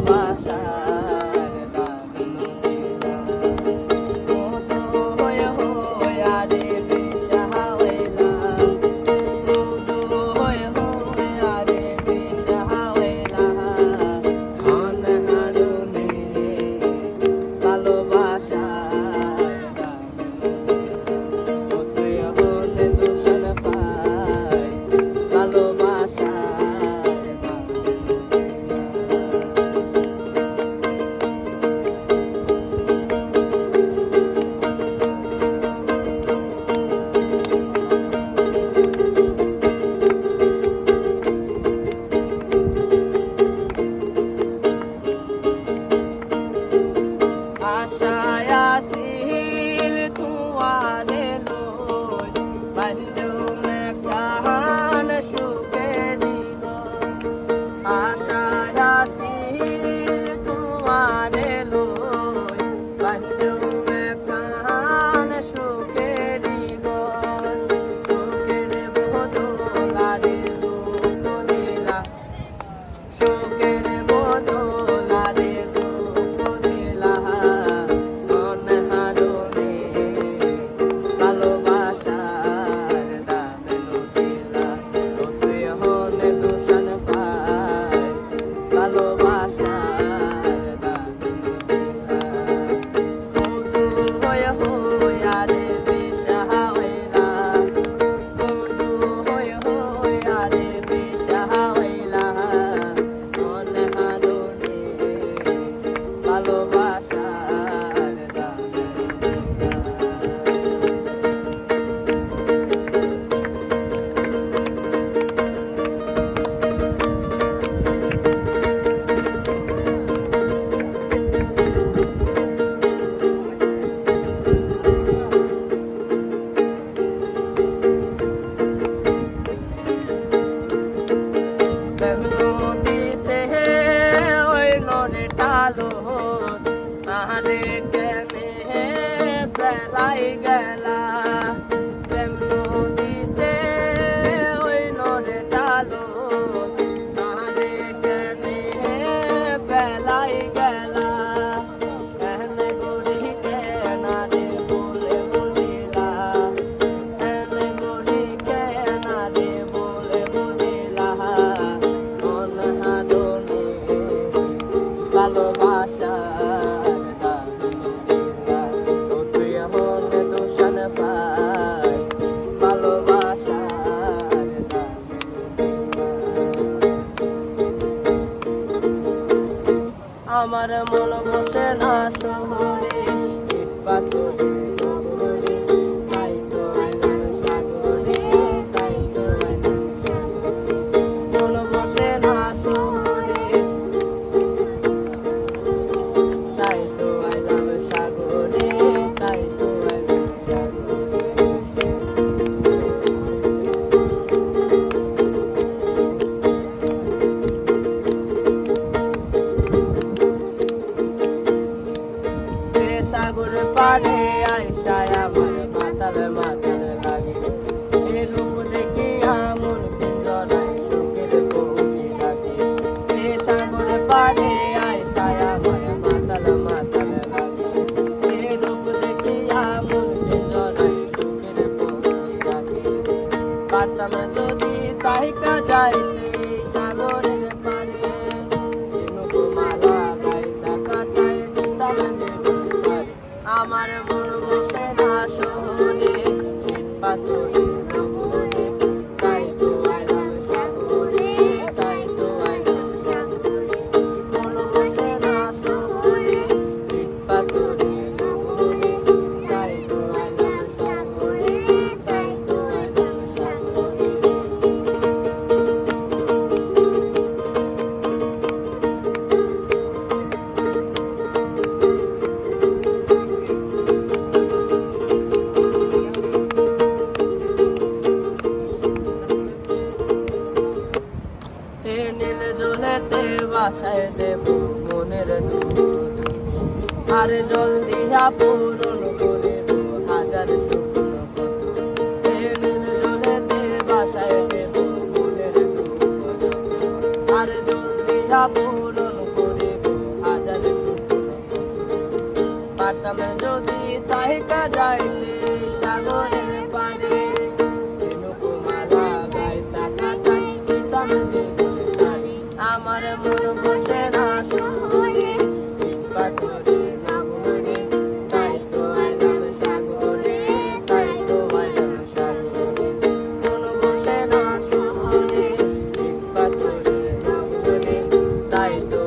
ভালোবাসার দামিন দিলা মধু হয়ে হইয়া রে বেশা হইলা মধু হয়ে হইয়া রে বেশা হইলা হন হারুনি ভালোবাসার দামিন দিলা তুই হলে দূষণ পাই ভালোবাসার আশায় আসিল তুয়ারে লই বান্ধুম কাহান সুখে দিল আশায় আসিল তুয়ারে লই বান্ধুম কাহান সুখে দিল সুখের বদলারে দুঃখ দিলা সুখের বদলারে দুঃখ দিলা মন হারুনি ভালোবাসার দামিন দিলা তুই হলে দূষণ পাই ভালোবাসার দামিন দিলা মধু হয়ে হইয়া রে বেশা হইলা মধু হয়ে হইয়া রে বেশা হইলা মন হারুনি ভালোবাসার দামিন নদীতে ওই নদী টালো আরে কেনে ফেলাই গেলা প্রেম নদীতে ওই নদী টালো আরে কেনে ফেলাই গেলা এনে গড়ি কেনারে বলে বুঝিলা এনে গড়ি কেনারে বলে বুঝিলা মন হারুনি ভালোবাসার দামিন দিলা তুই হলে দূষণ পাই ভালোবাসার দামিন দিলা আমার মন বসে না শহরে ইট পাথরে নগরে তাই তো আইলাম সাগরে তাই তো আইলাম সাগরে মন বসে না শহরে তাই তো আইলাম সাগরে তাই তো আইলাম সাগরে সাগর পারে আইসায় আমার মাতাল মাতাল লাগে এ রূপ দেখে আমন পিঞ্জরায় সুখের পক্ষী লাগে এ সাগর পারে আইসায় আমার মাতাল মাতাল লাগে এ রূপ দেখে আমন পিঞ্জরায় সুখের পক্ষী লাগে পাতাম যদি তাইকা যাইতে সাগরের পারে মালা গাইতা কাটায় দিতাম যে আমার মন বসে না শহরে ইট পাথরে নগরে তাই তো আইলাম সাগরে তাই তো আইলাম সাগরে মন বসে না শহরে ইট পাথরে নগরে তাই তো আইলাম সাগরে তাই তো আইলাম সাগরে নীল জলেতে বাসায় দেব মনের দুঃখ আরে জল দিয়া পূরণ করে 2000 শুকনো কত নীল জলেতে বাসায় দেব মনের দুঃখ আরে জল দিয়া পূরণ করে পারতাম যদি তাহিকা যাইতে সাগরের পানে ঝিনুকুমালা গাইতা কাটাই দিতাম যে গালি আমার মন বসে না শহরে ইট পাথরের নগরে তাই তো আইলাম সাগরে তাই তো আইলাম সাগরে মন বসে না শহরে ইট পাথরের নগরে তাই তো